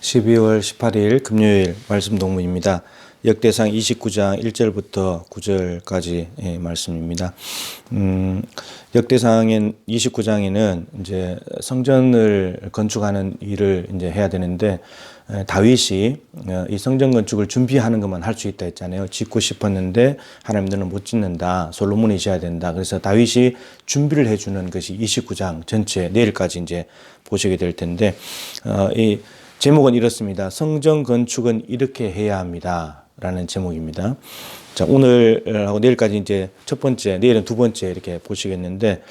12월 18일 금요일 말씀 동문입니다. 역대상 29장 1절부터 9절까지 말씀입니다. 역대상인 29장에는 이제 성전을 건축하는 일을 이제 해야 되는데 다윗이 이 성전 건축을 준비하는 것만 할 수 있다 했잖아요. 짓고 싶었는데 하나님들은 못 짓는다. 솔로몬이 지어야 된다. 그래서 다윗이 준비를 해주는 것이 29장 전체 내일까지 이제 보시게 될 텐데 이 제목은 이렇습니다. 성전 건축은 이렇게 해야 합니다. 라는 제목입니다. 자, 오늘하고 내일까지 이제 첫 번째, 내일은 두 번째 이렇게 보시겠는데,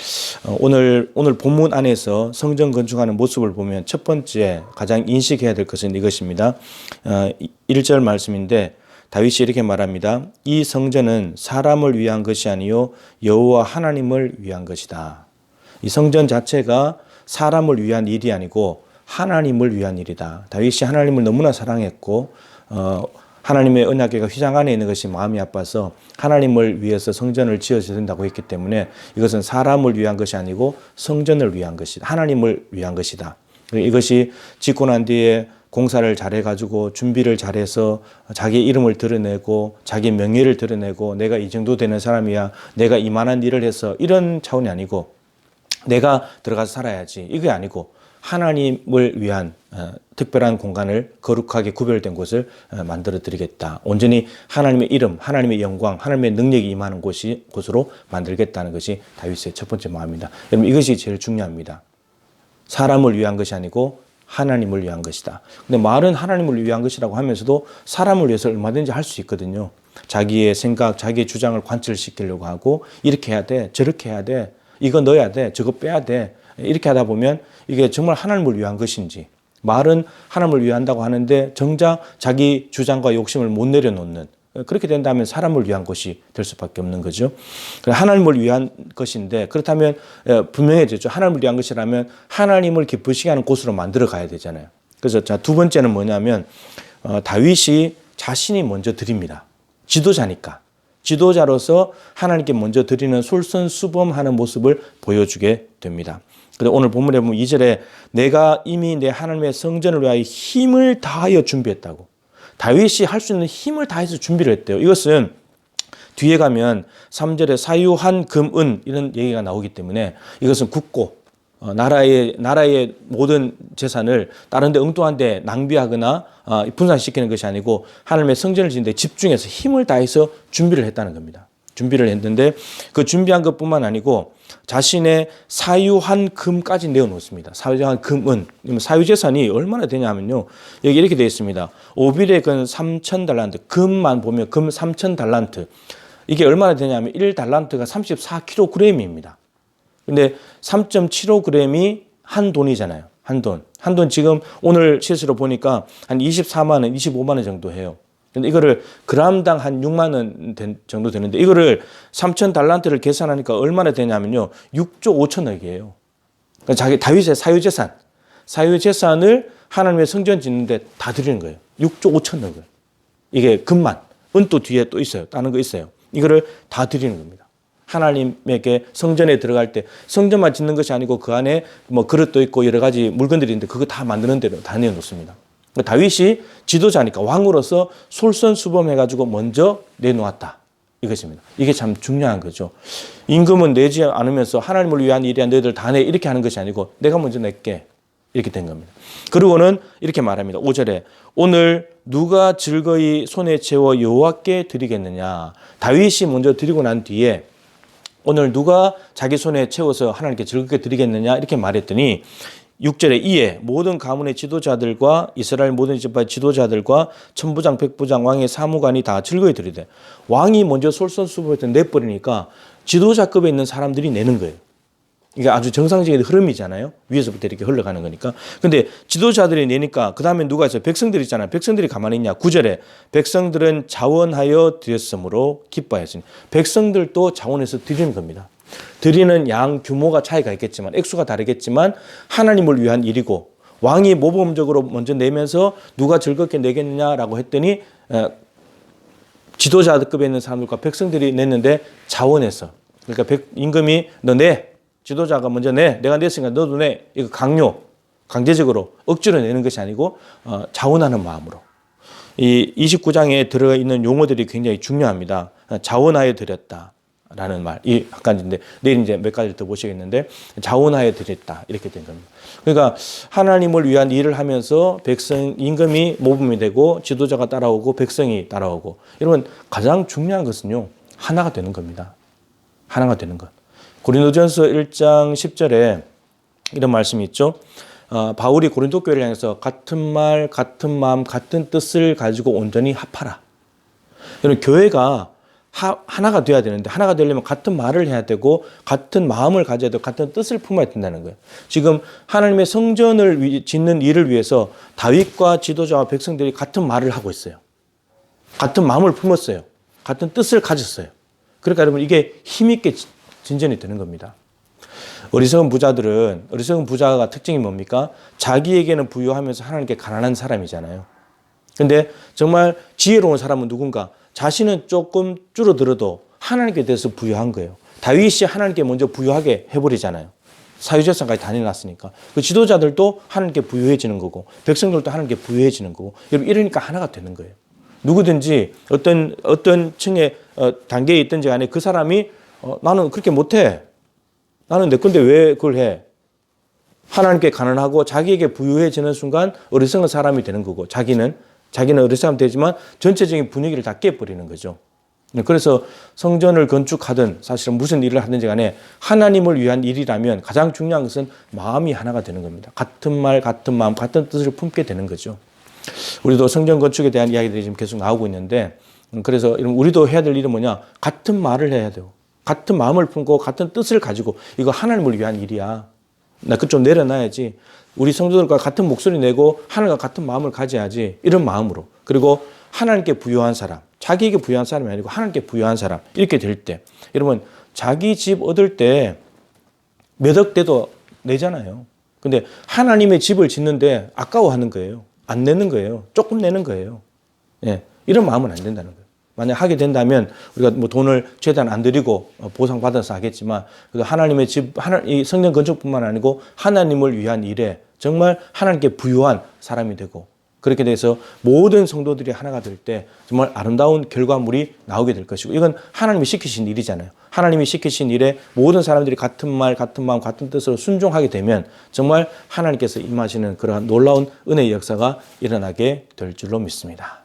오늘 본문 안에서 성전 건축하는 모습을 보면 첫 번째 가장 인식해야 될 것은 이것입니다. 1절 말씀인데, 다윗이 이렇게 말합니다. 이 성전은 사람을 위한 것이 아니요 여호와 하나님을 위한 것이다. 이 성전 자체가 사람을 위한 일이 아니고 하나님을 위한 일이다. 다윗이 하나님을 너무나 사랑했고 하나님의 언약궤가 휘장 안에 있는 것이 마음이 아파서 하나님을 위해서 성전을 지어야 된다고 했기 때문에 이것은 사람을 위한 것이 아니고 성전을 위한 것이다. 하나님을 위한 것이다. 이것이 짓고 난 뒤에 공사를 잘해가지고 준비를 잘해서 자기 이름을 드러내고 자기 명예를 드러내고 내가 이 정도 되는 사람이야. 내가 이만한 일을 해서 이런 차원이 아니고 내가 들어가서 살아야지. 이게 아니고 하나님을 위한 특별한 공간을 거룩하게 구별된 곳을 만들어 드리겠다. 온전히 하나님의 이름, 하나님의 영광, 하나님의 능력이 임하는 곳으로 만들겠다는 것이 다윗의 첫 번째 마음입니다. 여러분 이것이 제일 중요합니다. 사람을 위한 것이 아니고 하나님을 위한 것이다. 근데 말은 하나님을 위한 것이라고 하면서도 사람을 위해서 얼마든지 할 수 있거든요. 자기의 생각, 자기의 주장을 관철시키려고 하고 이렇게 해야 돼, 저렇게 해야 돼, 이거 넣어야 돼, 저거 빼야 돼. 이렇게 하다 보면 이게 정말 하나님을 위한 것인지 말은 하나님을 위한다고 하는데 정작 자기 주장과 욕심을 못 내려놓는 그렇게 된다면 사람을 위한 것이 될 수밖에 없는 거죠. 하나님을 위한 것인데 그렇다면 분명해지죠. 하나님을 위한 것이라면 하나님을 기쁘시게 하는 곳으로 만들어 가야 되잖아요. 그래서 자, 두 번째는 뭐냐면 다윗이 자신이 먼저 드립니다. 지도자니까. 지도자로서 하나님께 먼저 드리는 솔선수범하는 모습을 보여주게 됩니다. 그래서 오늘 본문에 보면 2절에 내가 이미 내 하나님의 성전을 위하여 힘을 다하여 준비했다고. 다윗이 할 수 있는 힘을 다해서 준비를 했대요. 이것은 뒤에 가면 3절에 사유한 금은 이런 얘기가 나오기 때문에 이것은 굳고 나라의 모든 재산을 다른 데 엉뚱한 데 낭비하거나 분산시키는 것이 아니고 하나님의 성전을 짓는 데 집중해서 힘을 다해서 준비를 했다는 겁니다. 준비를 했는데 그 준비한 것뿐만 아니고 자신의 사유한 금까지 내어놓습니다. 사유한 금은 사유재산이 얼마나 되냐면요. 여기 이렇게 되어 있습니다. 오빌의 근 3,000달란트 금만 보면 금 3,000달란트 이게 얼마나 되냐면 1달란트가 34kg입니다. 근데 3.75g이 한 돈이잖아요. 한 돈. 한 돈 지금 오늘 시세로 보니까 한 24만 원, 25만 원 정도 해요. 근데 이거를 그람당 한 6만 원 정도 되는데 이거를 3,000달란트를 계산하니까 얼마나 되냐면요. 6조 5천억이에요. 그러니까 자기 다윗의 사유재산을 하나님의 성전 짓는데 다 드리는 거예요. 6조 5천억을. 이게 금만. 은또 뒤에 또 있어요. 다른 거 있어요. 이거를 다 드리는 겁니다. 하나님에게 성전에 들어갈 때 성전만 짓는 것이 아니고 그 안에 뭐 그릇도 있고 여러 가지 물건들이 있는데 그거 다 만드는 대로 다 내놓습니다. 다윗이 지도자니까 왕으로서 솔선수범해가지고 먼저 내놓았다. 이것입니다. 이게 참 중요한 거죠. 임금은 내지 않으면서 하나님을 위한 일이야 너희들 다 내 이렇게 하는 것이 아니고 내가 먼저 낼게. 이렇게 된 겁니다. 그리고는 이렇게 말합니다. 5절에 오늘 누가 즐거이 손에 채워 여호와께 드리겠느냐. 다윗이 먼저 드리고 난 뒤에 오늘 누가 자기 손에 채워서 하나님께 즐겁게 드리겠느냐 이렇게 말했더니 6절에 이에 모든 가문의 지도자들과 이스라엘 모든 지파의 지도자들과 천부장 백부장 왕의 사무관이 다 즐거이 드리되 왕이 먼저 솔선수범해서 내버리니까 지도자급에 있는 사람들이 내는 거예요. 이게 아주 정상적인 흐름이잖아요. 위에서부터 이렇게 흘러가는 거니까. 근데 지도자들이 내니까 그 다음에 누가 있어요? 백성들 있잖아요. 백성들이 가만히 있냐. 9절에 백성들은 자원하여 드렸으므로 기뻐하였으니 백성들도 자원해서 드리는 겁니다. 드리는 양 규모가 차이가 있겠지만 액수가 다르겠지만 하나님을 위한 일이고 왕이 모범적으로 먼저 내면서 누가 즐겁게 내겠느냐라고 했더니 지도자급에 있는 사람들과 백성들이 냈는데 자원해서 그러니까 임금이 너 내. 지도자가 먼저 내. 내가 냈으니까 너도 내. 이거 강제적으로 억지로 내는 것이 아니고 자원하는 마음으로. 이 29장에 들어가 있는 용어들이 굉장히 중요합니다. 자원하여 드렸다라는 말. 이 한 가지인데 내일 이제 몇 가지를 더 보시겠는데 자원하여 드렸다 이렇게 된 겁니다. 그러니까 하나님을 위한 일을 하면서 백성 임금이 모범이 되고 지도자가 따라오고 백성이 따라오고 여러분 가장 중요한 것은요 하나가 되는 겁니다. 하나가 되는 것. 고린도전서 1장 10절에 이런 말씀이 있죠. 바울이 고린도 교회를 향해서 같은 말, 같은 마음, 같은 뜻을 가지고 온전히 합하라. 여러분 교회가 하나가 돼야 되는데 하나가 되려면 같은 말을 해야 되고 같은 마음을 가져야 되고 같은 뜻을 품어야 된다는 거예요. 지금 하나님의 성전을 짓는 일을 위해서 다윗과 지도자와 백성들이 같은 말을 하고 있어요. 같은 마음을 품었어요. 같은 뜻을 가졌어요. 그러니까 여러분 이게 힘있게 진전이 되는 겁니다. 어리석은 부자가 특징이 뭡니까? 자기에게는 부유하면서 하나님께 가난한 사람이잖아요. 근데 정말 지혜로운 사람은 누군가? 자신은 조금 줄어들어도 하나님께 대해서 부유한 거예요. 다윗이 하나님께 먼저 부유하게 해버리잖아요. 사유재산까지 다 내놨으니까. 그 지도자들도 하나님께 부유해지는 거고 백성들도 하나님께 부유해지는 거고 여러분 이러니까 하나가 되는 거예요. 누구든지 어떤 층의 단계에 있든지 간에 그 사람이 나는 그렇게 못해. 나는 내 건데 왜 그걸 해? 하나님께 가난하고 자기에게 부유해지는 순간 어리석은 사람이 되는 거고 자기는 어리석은 되지만 전체적인 분위기를 다 깨버리는 거죠. 그래서 성전을 건축하든 사실은 무슨 일을 하든지 간에 하나님을 위한 일이라면 가장 중요한 것은 마음이 하나가 되는 겁니다. 같은 말, 같은 마음, 같은 뜻을 품게 되는 거죠. 우리도 성전 건축에 대한 이야기들이 지금 계속 나오고 있는데 그래서 우리도 해야 될 일은 뭐냐? 같은 말을 해야 돼요. 같은 마음을 품고 같은 뜻을 가지고 이거 하나님을 위한 일이야. 나 그거 좀 내려놔야지. 우리 성도들과 같은 목소리 내고 하나님과 같은 마음을 가져야지. 이런 마음으로. 그리고 하나님께 부유한 사람. 자기에게 부유한 사람이 아니고 하나님께 부유한 사람. 이렇게 될 때. 여러분 자기 집 얻을 때 몇 억대도 내잖아요. 근데 하나님의 집을 짓는데 아까워하는 거예요. 안 내는 거예요. 조금 내는 거예요. 예, 이런 마음은 안 된다는 거예요. 만약 하게 된다면 우리가 뭐 돈을 최대한 안 들이고 보상받아서 하겠지만 하나님의 집, 이 성전 건축뿐만 아니고 하나님을 위한 일에 정말 하나님께 부유한 사람이 되고 그렇게 돼서 모든 성도들이 하나가 될 때 정말 아름다운 결과물이 나오게 될 것이고 이건 하나님이 시키신 일이잖아요. 하나님이 시키신 일에 모든 사람들이 같은 말, 같은 마음, 같은 뜻으로 순종하게 되면 정말 하나님께서 임하시는 그러한 놀라운 은혜의 역사가 일어나게 될 줄로 믿습니다.